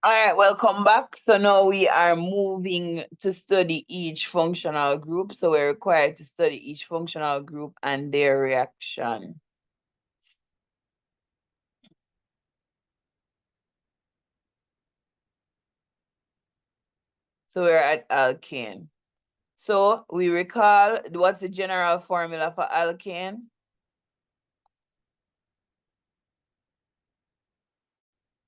All right, welcome back. So now we are moving to study each functional group. So we're required to study each functional group and their reaction. So we're at alkane. So we recall what's the general formula for alkane?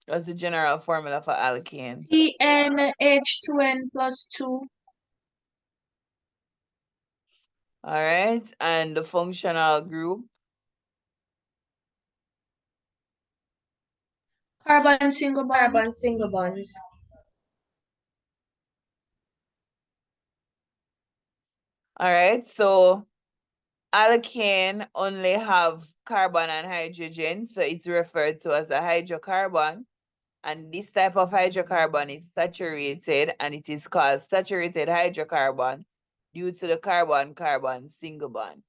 What's the general formula for alkane? CnH2n plus 2. All right, and the functional group? Carbon single bond. Carbon single bonds. All right, so alkane only have carbon and hydrogen, so it's referred to as a hydrocarbon. And this type of hydrocarbon is saturated, and it is called saturated hydrocarbon due to the carbon-carbon single bond.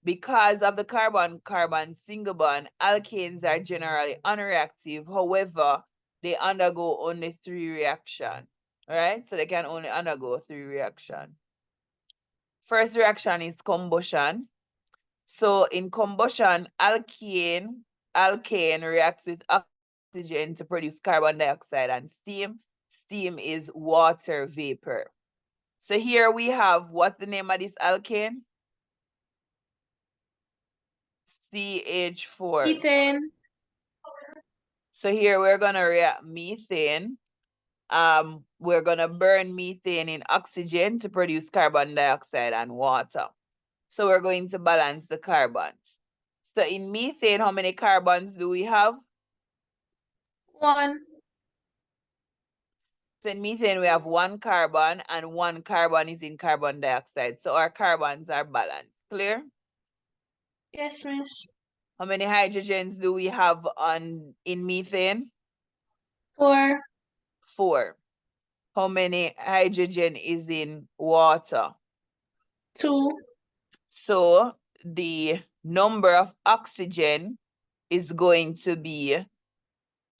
Because of the carbon-carbon single bond, alkanes are generally unreactive. However, they undergo only 3 reactions. All right, so they can only undergo 3 reactions. First reaction is combustion. So in combustion, alkane reacts with oxygen to produce carbon dioxide and steam. Steam is water vapor. So here we have, what's the name of this alkane? CH4. Methane. So here we're gonna react methane. We're gonna burn methane in oxygen to produce carbon dioxide and water. So we're going to balance the carbons. So in methane, how many carbons do we have? 1. So in methane, we have 1 carbon, and 1 carbon is in carbon dioxide. So our carbons are balanced. Clear? Yes, miss. How many hydrogens do we have in methane? 4. 4. How many hydrogen is in water? 2. So the number of oxygen is going to be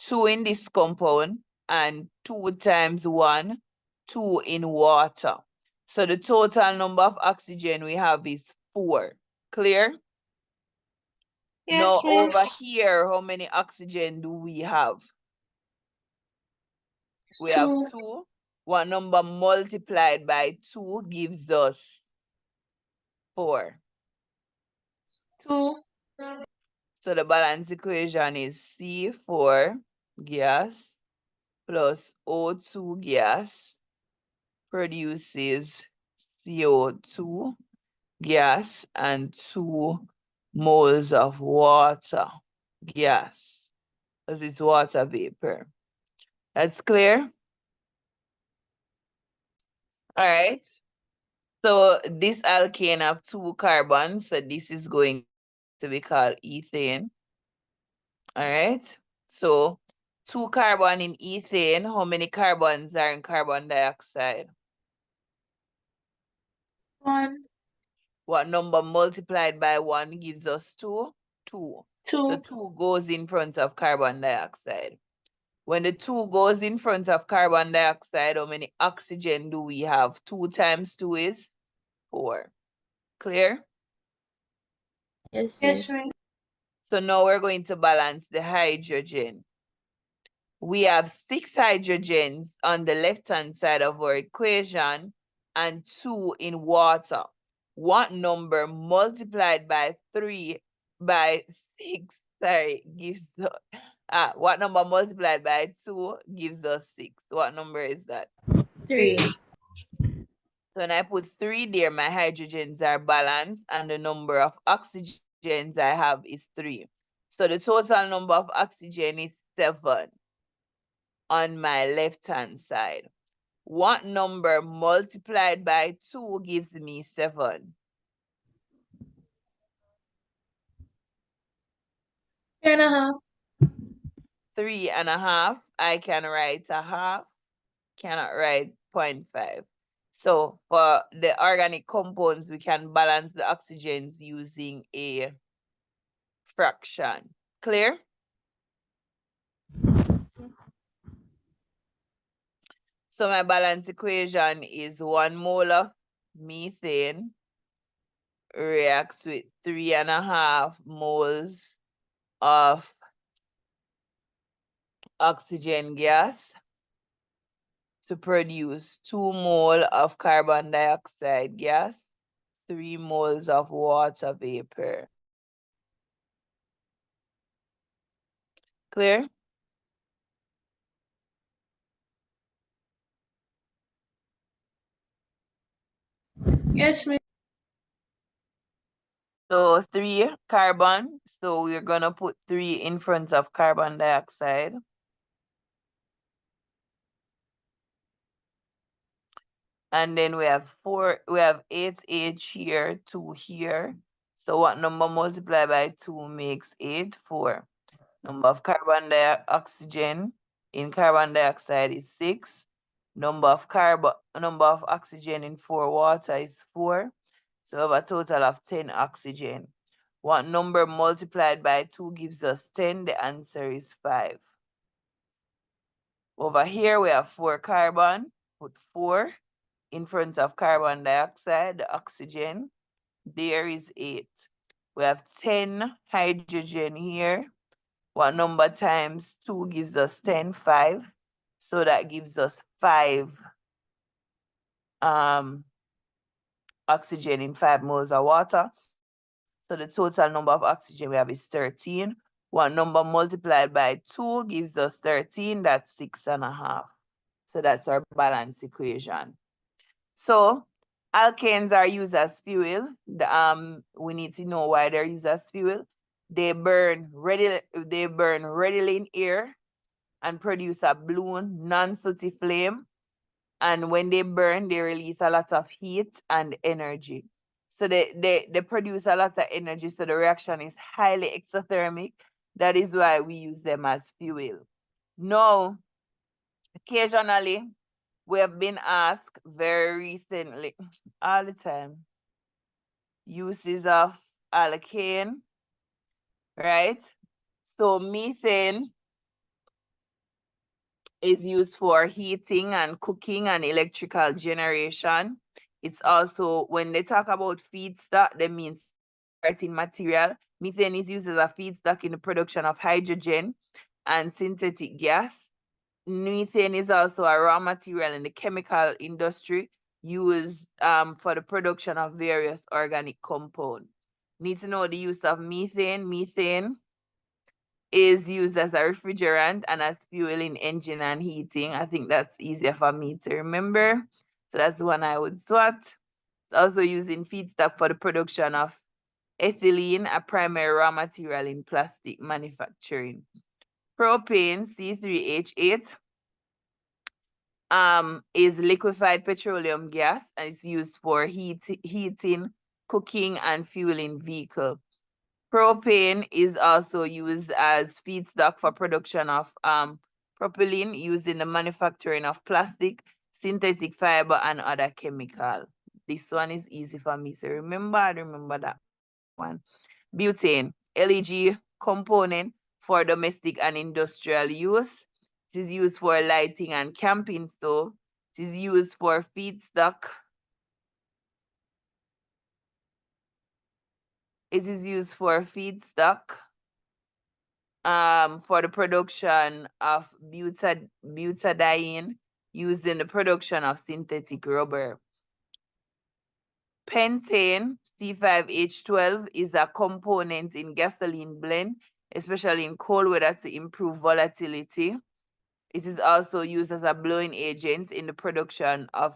2 in this compound and 2 times 1, 2 in water. So the total number of oxygen we have is 4. Clear? Yes, now miss. over here, how many oxygen do we have? We have 2. What number multiplied by 2 gives us 4? 2. So the balance equation is C4 gas plus O2 gas produces CO2 gas and 2 moles of water gas, because it's water vapor. That's clear? All right. So this alkane have 2 carbons, so this is going to be called ethane. All right. So 2 carbon in ethane, how many carbons are in carbon dioxide? 1. What number multiplied by 1 gives us 2? 2. 2. So 2 goes in front of carbon dioxide. When the 2 goes in front of carbon dioxide, how many oxygen do we have? 2 times 2 is 4. Clear? Yes, Yes, miss. miss. So now we're going to balance the hydrogen. We have 6 hydrogens on the left-hand side of our equation and 2 in water. What number multiplied by 6, gives what number multiplied by 2 gives us 6? What number is that? 3. So when I put 3 there, my hydrogens are balanced and the number of oxygens I have is 3. So the total number of oxygen is 7 on my left-hand side. What number multiplied by 2 gives me 7? 3.5. 3.5. I can write a half, cannot write 0.5. So for the organic compounds, we can balance the oxygens using a fraction. Clear? So my balance equation is 1 mole of methane reacts with 3.5 moles of oxygen gas to produce 2 mole of carbon dioxide gas, 3 moles of water vapor. Clear? Yes, miss. So 3 carbon, so we're gonna put 3 in front of carbon dioxide. And then we have 8H here, 2 here. So what number multiplied by 2 makes 8? 4. Number of oxygen in carbon dioxide is 6. Number of oxygen in 4 water is 4. So we have a total of 10 oxygen. What number multiplied by 2 gives us 10? The answer is 5. Over here we have 4 carbon, put 4 in front of carbon dioxide, the oxygen. There is 8. We have 10 hydrogen here. What number times 2 gives us 10? 5. So that gives us 5 oxygen in 5 moles of water. So the total number of oxygen we have is 13. What number multiplied by 2 gives us 13? That's 6.5. So that's our balance equation. So alkanes are used as fuel. We need to know why they're used as fuel. They burn readily in air and produce a blue, non-sooty flame. And when they burn, they release a lot of heat and energy. So they produce a lot of energy, so the reaction is highly exothermic. That is why we use them as fuel. Now, occasionally, we have been asked very recently, all the time, uses of alkane, right? So methane is used for heating and cooking and electrical generation. It's also, when they talk about feedstock, that means starting material. Methane is used as a feedstock in the production of hydrogen and synthetic gas. Methane is also a raw material in the chemical industry used for the production of various organic compounds. Need to know the use of methane. Methane is used as a refrigerant and as fuel in engine and heating. I think that's easier for me to remember. So that's one I would swat. It's also used in feedstock for the production of ethylene, a primary raw material in plastic manufacturing. Propane, C3H8, is liquefied petroleum gas and is used for heating, cooking, and fueling vehicle. Propane is also used as feedstock for production of propylene used in the manufacturing of plastic, synthetic fiber, and other chemical. This one is easy for me to remember. I remember that one. Butane, LEG component for domestic and industrial use. It is used for lighting and camping stove. It is used for feedstock. It is used for feedstock for the production of butadiene used in the production of synthetic rubber. Pentane, C5H12, is a component in gasoline blend, especially in cold weather to improve volatility. It is also used as a blowing agent in the production of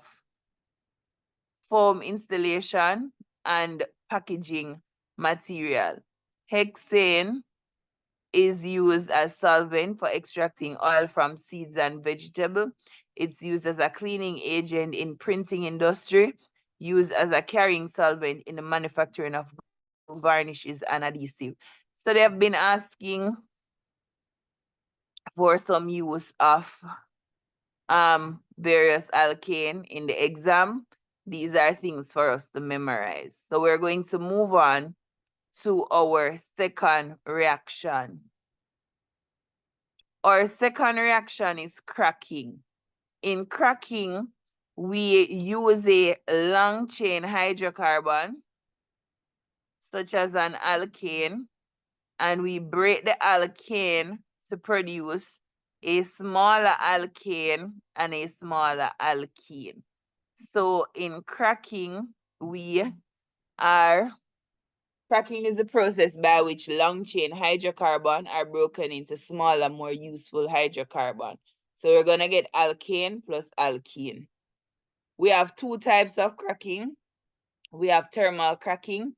foam installation and packaging material. Hexane is used as solvent for extracting oil from seeds and vegetables. It's used as a cleaning agent in printing industry, used as a carrying solvent in the manufacturing of varnishes and adhesive. So they have been asking for some use of various alkane in the exam. These are things for us to memorize. So we're going to move on to our second reaction. Our second reaction is cracking. in cracking, we use a long chain hydrocarbon, such as an alkane, and we break the alkane to produce a smaller alkane and a smaller alkene. So in cracking, cracking is the process by which long chain hydrocarbon are broken into smaller, more useful hydrocarbon. So we're gonna get alkane plus alkene. We have two types of cracking. We have thermal cracking.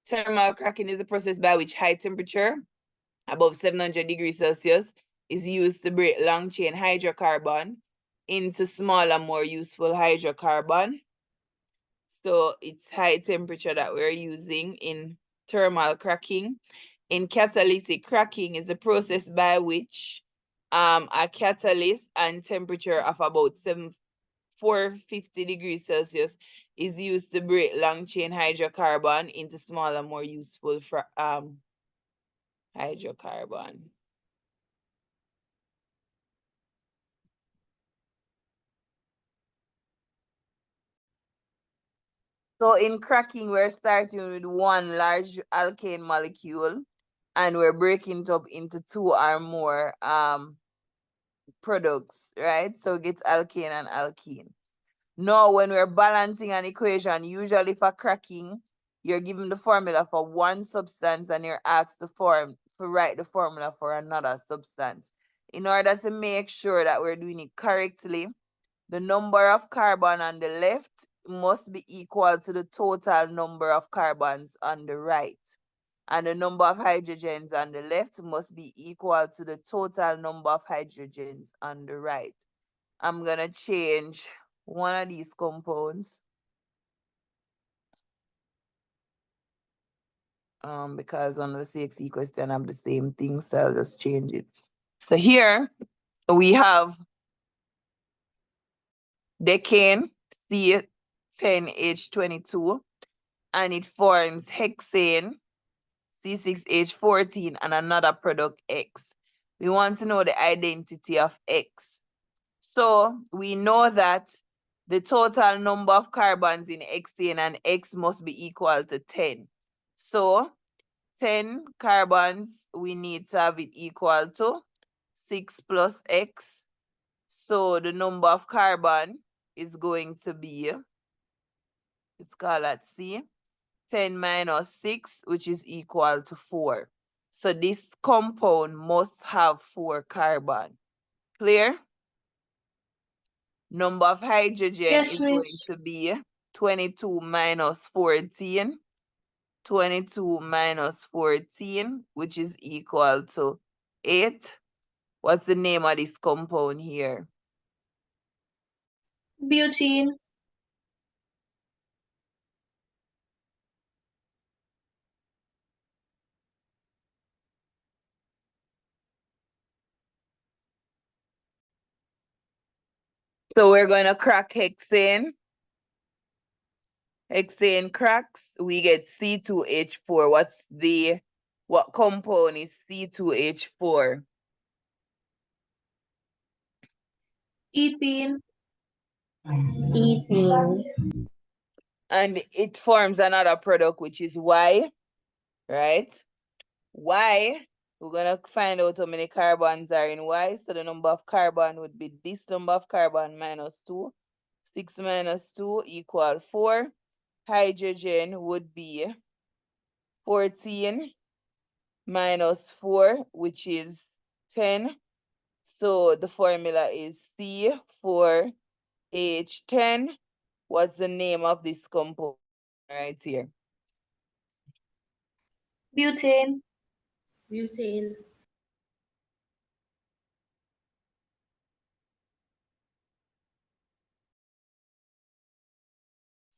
Thermal cracking is the process by which high temperature, above 700 degrees Celsius, is used to break long chain hydrocarbon into smaller, more useful hydrocarbon. So it's high temperature that we're using in thermal cracking. In catalytic cracking is the process by which a catalyst and temperature of about 450 degrees Celsius is used to break long chain hydrocarbon into smaller, more useful hydrocarbon. So in cracking, we're starting with one large alkane molecule and we're breaking it up into two or more products, right? So it gets alkane and alkene. Now, when we're balancing an equation, usually for cracking, you're given the formula for one substance and you're asked to write the formula for another substance. In order to make sure that we're doing it correctly, the number of carbon on the left must be equal to the total number of carbons on the right. And the number of hydrogens on the left must be equal to the total number of hydrogens on the right. I'm going to change one of these compounds because one of the CXC questions have the same thing, so I'll just change it. So here we have decane C10H22 and it forms hexane C6H14 and another product X. We want to know the identity of X. So we know that the total number of carbons in hexane and X must be equal to 10. So 10 carbons, we need to have it equal to 6 plus X. So the number of carbon is going to be, let's call that C, 10 minus 6, which is equal to 4. So this compound must have 4 carbon. Clear? Number of hydrogen Yes, is going miss. to be 22 minus 14. 22 minus 14, which is equal to 8. What's the name of this compound here? Butene. So we're going to crack hexane. Hexane cracks, we get C2H4. What compound is C2H4? Ethene. Ethene. And it forms another product, which is Y, right? Y, we're going to find out how many carbons are in Y. So the number of carbon would be this number of carbon minus 2. 6 minus 2 equal 4. Hydrogen would be 14 minus 4, which is 10. So the formula is C4H10. What's the name of this compound right here? Butane. Butane.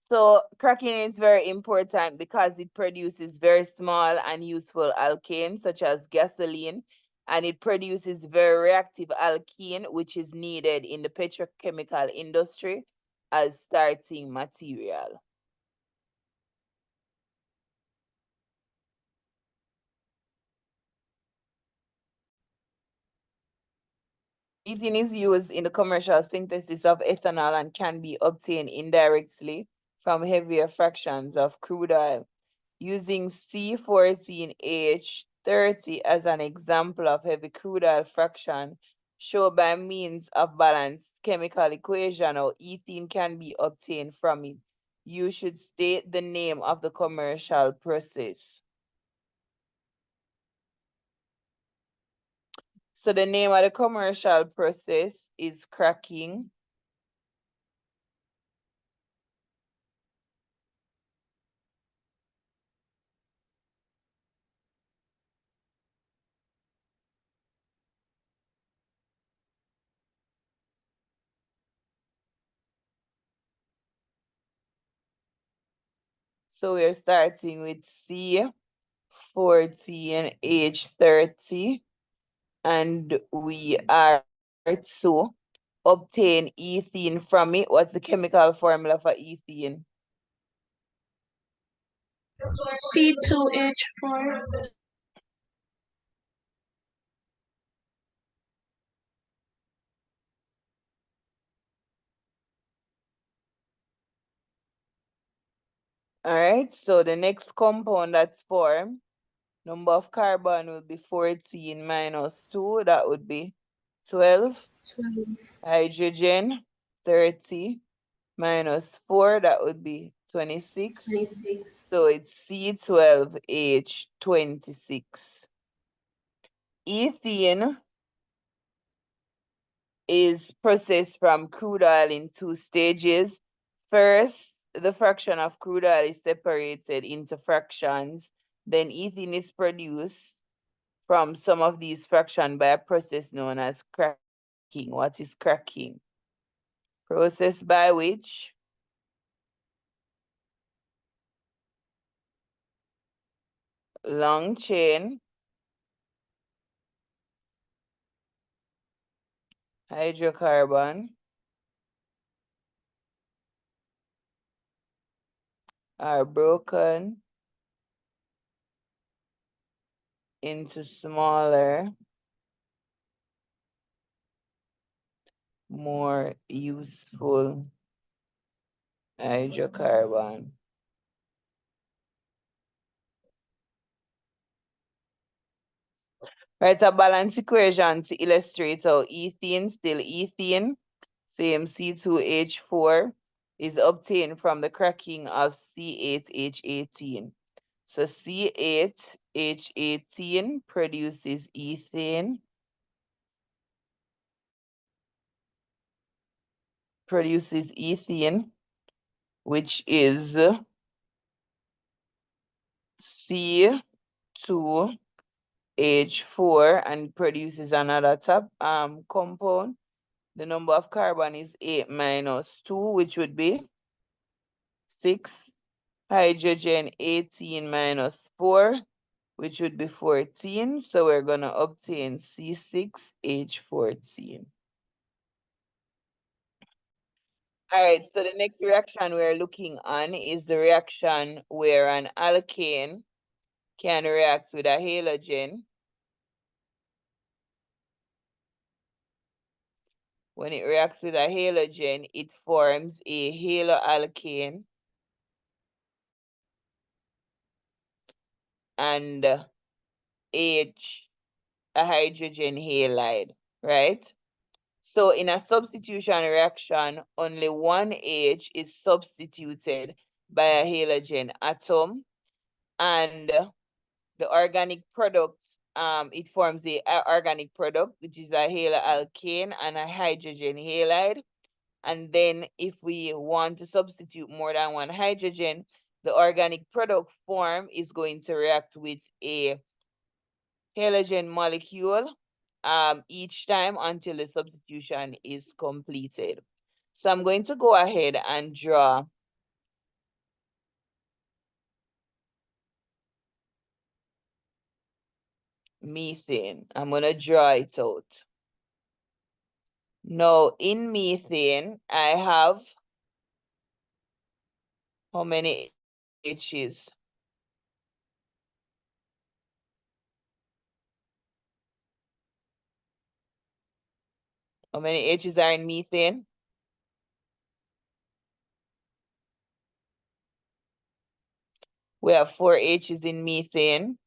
So cracking is very important because it produces very small and useful alkanes such as gasoline, and it produces very reactive alkene, which is needed in the petrochemical industry as starting material. Ethene is used in the commercial synthesis of ethanol and can be obtained indirectly from heavier fractions of crude oil. Using C14H30 as an example of heavy crude oil fraction, show by means of balanced chemical equation how ethene can be obtained from it. You should state the name of the commercial process. So the name of the commercial process is cracking. So we're starting with C14H30, and we are to obtain ethene from it. What's the chemical formula for ethene? C2H4. All right, so the next compound that's formed, number of carbon will be 14 minus 2, that would be 12. 12. Hydrogen, 30 minus 4, that would be 26. 26. So it's C12H26. Ethene is processed from crude oil in two stages. First, the fraction of crude oil is separated into fractions. Then ethene is produced from some of these fractions by a process known as cracking. What is cracking? Process by which long chain hydrocarbon are broken into smaller, more useful hydrocarbon. Write a balance equation to illustrate how ethene, still ethene, same C2H4, is obtained from the cracking of C8H18. So C8H18 produces ethane, which is C2H4, and produces another compound. The number of carbon is 8 minus 2, which would be 6. Hydrogen 18 minus 4, which would be 14. So we're going to obtain C6H14. All right, so the next reaction we're looking on is the reaction where an alkane can react with a halogen. When it reacts with a halogen, it forms a haloalkane and H, a hydrogen halide, right? So in a substitution reaction, only one H is substituted by a halogen atom, and the organic product, it forms a organic product, which is a haloalkane and a hydrogen halide. And then if we want to substitute more than one hydrogen, the organic product form is going to react with a halogen molecule each time until the substitution is completed. So I'm going to go ahead and draw methane. I'm going to draw it out. Now, in methane, I have how many H's? How many H's are in methane? We have 4 H's in methane.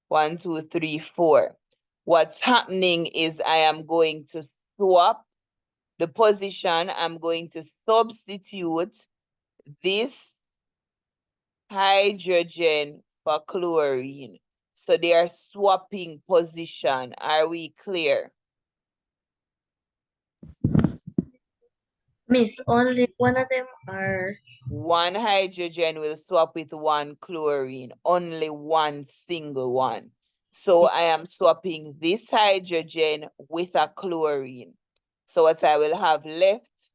1, 2, 3, 4. What's happening is I am going to swap the position. I'm going to substitute this hydrogen for chlorine. So they are swapping position. Are we clear? Miss, only one of them are. One hydrogen will swap with one chlorine, only one single one. So I am swapping this hydrogen with a chlorine. So what I will have left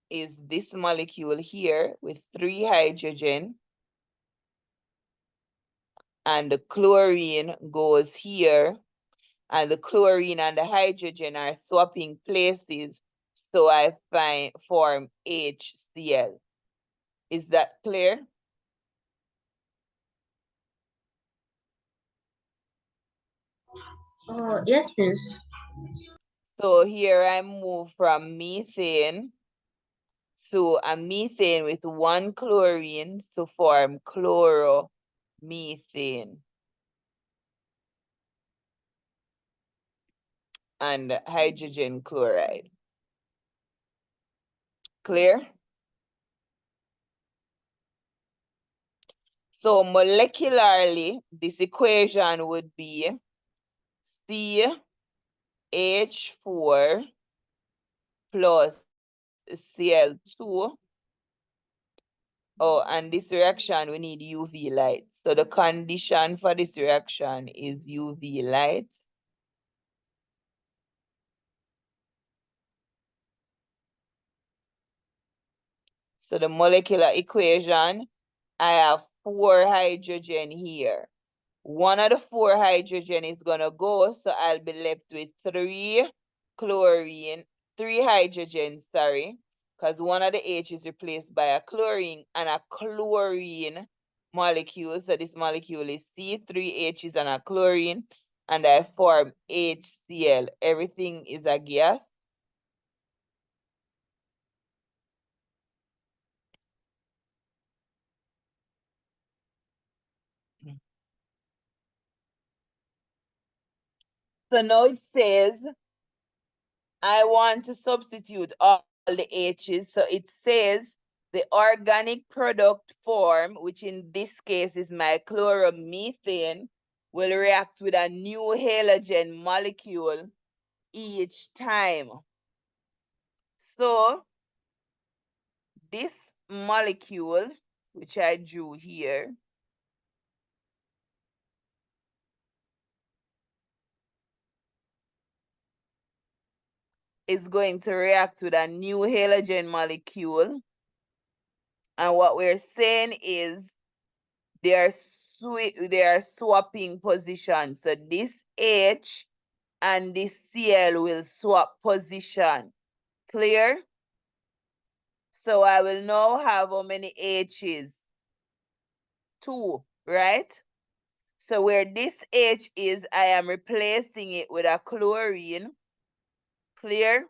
is this molecule here with 3 hydrogen, and the chlorine goes here, and the chlorine and the hydrogen are swapping places, so I form HCl. Is that clear? Oh, yes, Miss. So here I move from methane to a methane with 1 chlorine to form chloromethane and hydrogen chloride. Clear? So molecularly, this equation would be CH4 plus Cl2. Oh, and this reaction, we need UV light. So the condition for this reaction is UV light. So the molecular equation, I have 4 hydrogen here. One of the 4 hydrogen is gonna go, so I'll be left with 3 hydrogen, sorry, because one of the H is replaced by a chlorine and a chlorine molecule. So this molecule is C, 3 H's and a chlorine, and I form HCl. Everything is a gas. So now it says I want to substitute all the H's. So it says the organic product form, which in this case is my chloromethane, will react with a new halogen molecule each time. So this molecule, which I drew here, is going to react with a new halogen molecule. And what we're saying is they are swapping positions. So this H and this Cl will swap position. Clear? So I will now have how many H's? 2, right? So where this H is, I am replacing it with a chlorine. Clear?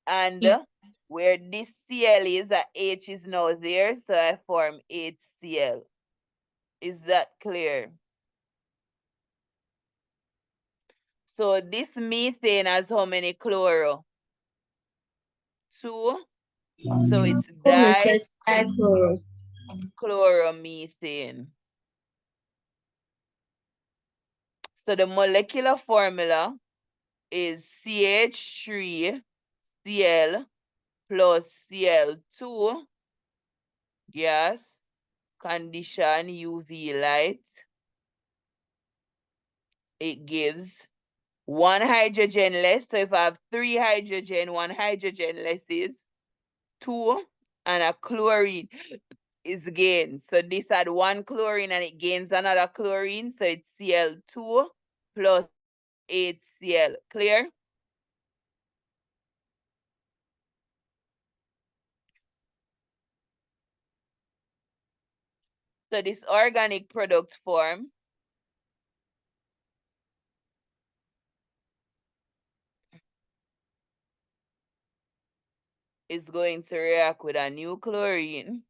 And Yeah. where this Cl is, a H is now there, so I form HCl. Is that clear? So this methane has how many chloro? 2. So it's Oh, Miss, so it's dichloro. dichloromethane. So the molecular formula is CH3Cl plus Cl2 gas, condition UV light. It gives 1 hydrogen less. So if I have 3 hydrogen, 1 hydrogen less is 2, and a chlorine is gained. So this had 1 chlorine and it gains another chlorine. So it's Cl2 plus HCl. Clear? So this organic product form is going to react with a new chlorine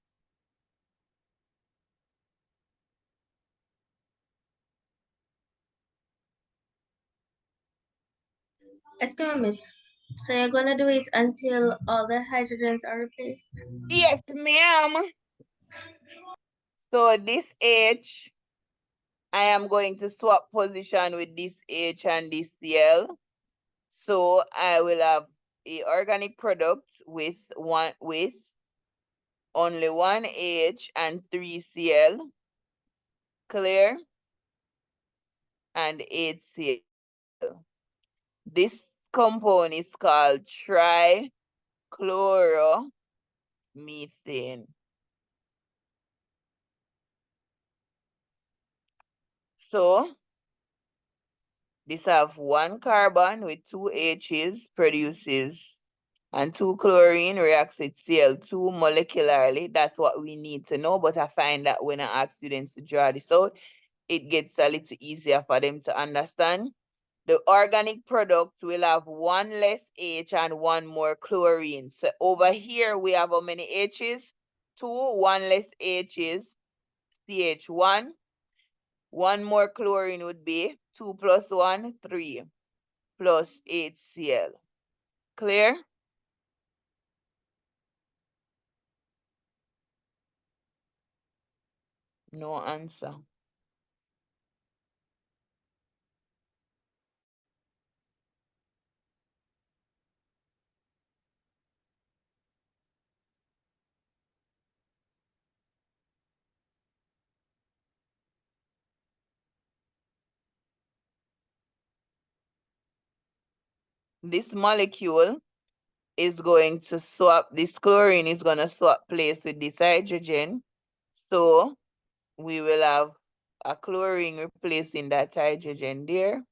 Excuse me, miss. So you're gonna do it until all the hydrogens are replaced? Yes, ma'am. So this H, I am going to swap position with this H and this Cl. So I will have a organic product with only one H and 3 Cl. Clear? And 8 Cl. This compound is called trichloromethane. So this have one carbon with 2 H's produces, and 2 chlorine reacts with Cl2 molecularly. That's what we need to know, but I find that when I ask students to draw this out, it gets a little easier for them to understand. The organic product will have one less H and one more chlorine. So over here, we have how many H's? 2, one less H's, CH1. One more chlorine would be 2 plus 1, 3, plus HCl. Clear? No answer. This molecule is going to swap, this chlorine is going to swap place with this hydrogen. So we will have a chlorine replacing that hydrogen there.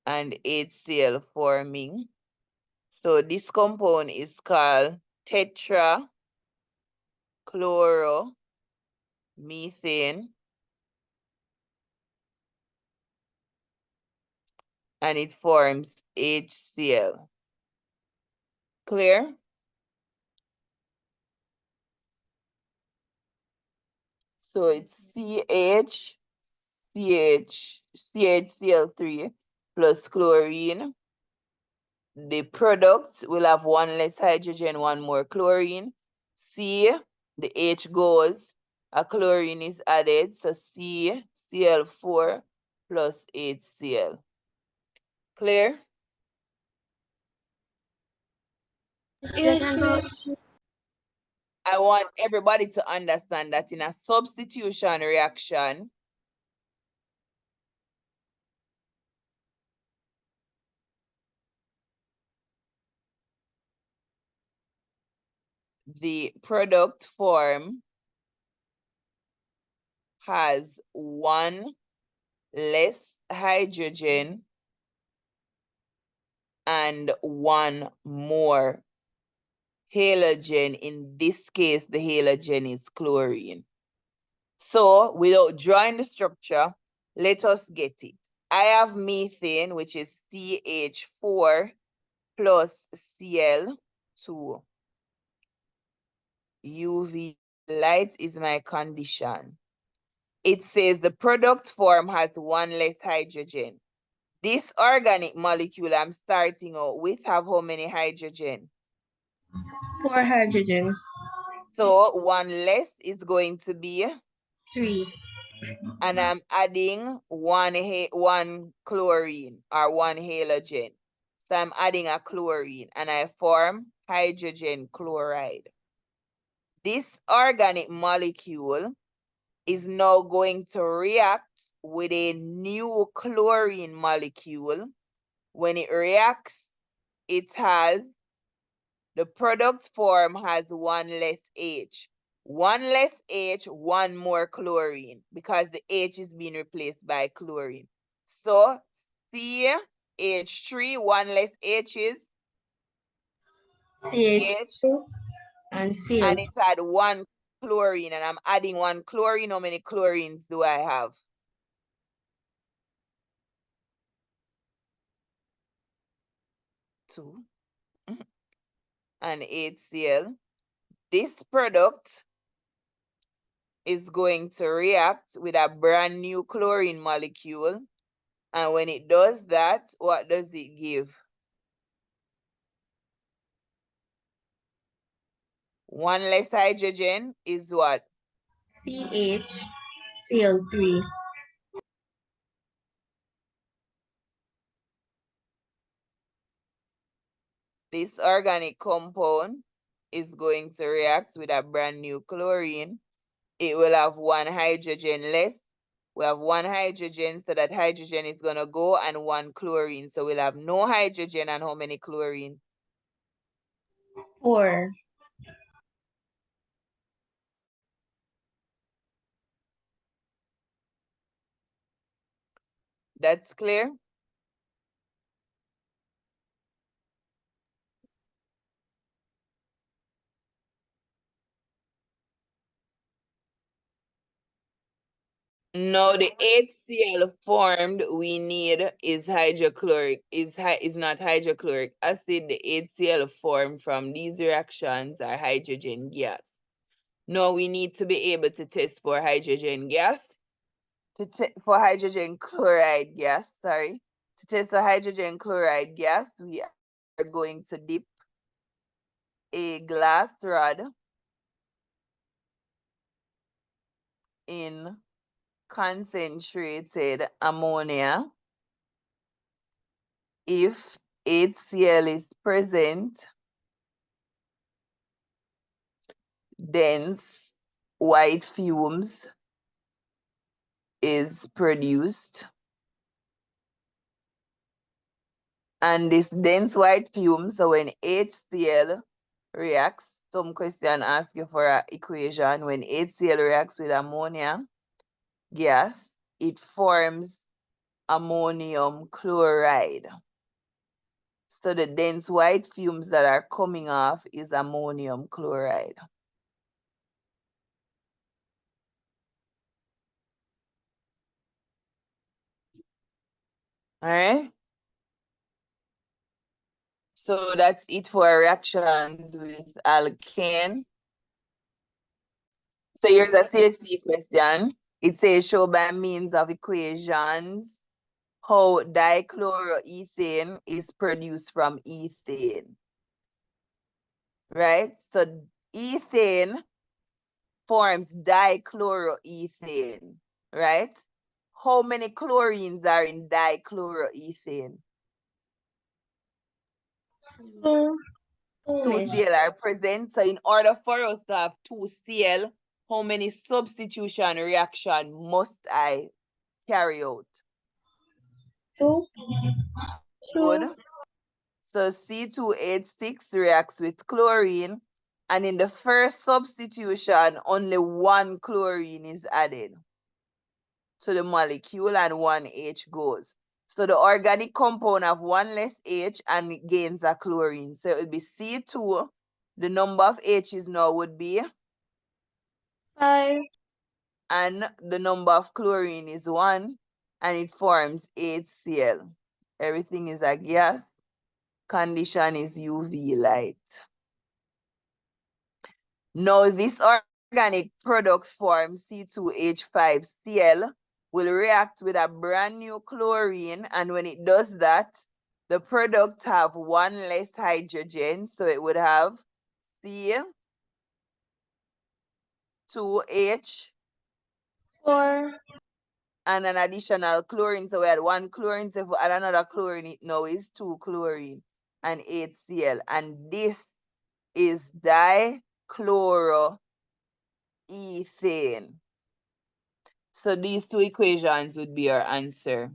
And HCl forming. So this compound is called tetrachloromethane. And it forms HCl. Clear? So it's CHCl3 plus chlorine. The product will have one less hydrogen, one more chlorine. C, the H goes, a chlorine is added, so CCl4 plus HCl. Clear? Yes, miss. I want everybody to understand that in a substitution reaction, the product form has one less hydrogen and one more halogen. In this case, the halogen is chlorine. So without drawing the structure, let us get it. I have methane, which is CH4 plus Cl2. UV light is my condition. It says the product form has one less hydrogen. This organic molecule I'm starting out with have how many hydrogen? 4 hydrogen. So one less is going to be, 3. and I'm adding one chlorine or one halogen. So I'm adding a chlorine and I form hydrogen chloride. This organic molecule is now going to react with a new chlorine molecule. When it reacts, the product form has one less H. One less H, one more chlorine, because the H is being replaced by chlorine. So CH3, one less H is CH, CH2. And CO2. And it had 1 chlorine, and I'm adding 1 chlorine. How many chlorines do I have? 2. And HCl. This product is going to react with a brand new chlorine molecule. And when it does that, what does it give? 1 less hydrogen is what? CHCl3. This organic compound is going to react with a brand new chlorine. It will have 1 hydrogen less. We have 1 hydrogen, so that hydrogen is going to go, and 1 chlorine. So we'll have no hydrogen and how many chlorine? 4. That's clear? No, the HCl formed we need is hydrochloric, is not hydrochloric acid. The HCl formed from these reactions are hydrogen gas. Now we need to be able to test for hydrogen gas, for hydrogen chloride gas, sorry. To test for hydrogen chloride gas, we are going to dip a glass rod in concentrated ammonia. If HCl is present, dense white fumes is produced. And this dense white fume, so when HCl reacts, some question ask you for an equation. When HCl reacts with ammonia gas, it forms ammonium chloride. So the dense white fumes that are coming off is ammonium chloride. All right? So that's it for reactions with alkane. So here's a CXC question. It says show by means of equations how dichloroethane is produced from ethane. Right? So ethane forms dichloroethane, right? How many chlorines are in dichloroethane? 2. 2 Cl are present. So in order for us to have 2 Cl, how many substitution reaction must I carry out? 2. Good. So C2H6 reacts with chlorine, and in the first substitution, only 1 chlorine is added to the molecule and 1 H goes. So the organic compound have 1 less H and it gains a chlorine. So it would be C2. The number of H's now would be 5. And the number of chlorine is 1, and it forms HCl. Everything is a gas. Condition is UV light. Now this organic product form C2H5Cl will react with a brand new chlorine, and when it does that, the product have 1 less hydrogen, so it would have C2H 4. and an additional chlorine. So we had 1 chlorine, so if we add another chlorine, it now is 2 chlorine and HCl. And this is dichloroethane. So these 2 equations would be our answer.